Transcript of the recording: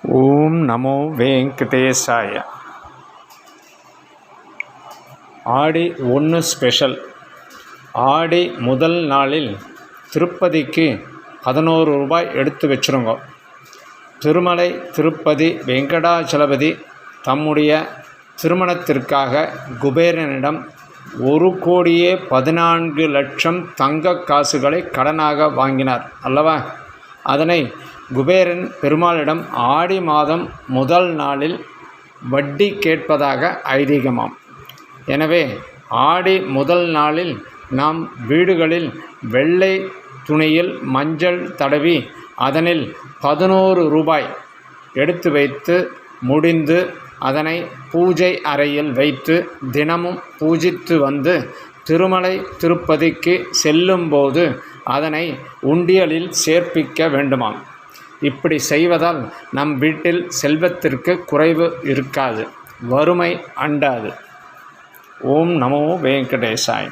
ஓம் நமோ வெங்கடேசாய. ஆடி 1 ஸ்பெஷல். ஆடி முதல் நாளில் திருப்பதிக்கு 11 ரூபாய் எடுத்து வச்சுருங்க. திருமலை திருப்பதி வெங்கடாச்சலபதி தம்முடைய திருமணத்திற்காக குபேரனிடம் 1,14,00,000 தங்க காசுகளை கடனாக வாங்கினார் அல்லவா? அதனை குபேரன் பெருமாளிடம் ஆடி மாதம் முதல் நாளில் வட்டி கேட்பதாக ஐதீகமாம். எனவே ஆடி முதல் நாளில் நாம் வீடுகளில் வெள்ளை துணியில் மஞ்சள் தடவி அதனில் 11 ரூபாய் எடுத்து வைத்து முடிந்து அதனை பூஜை அறையில் வைத்து தினமும் பூஜித்து வந்து திருமலை திருப்பதிக்கு செல்லும்போது அதனை உண்டியலில் சேர்ப்பிக்க வேண்டுமாம். இப்படி செய்வதால் நம் வீட்டில் செல்வத்திற்கு குறைவு இருக்காது, வறுமை அண்டாது. ஓம் நமோ வெங்கடேசாய்.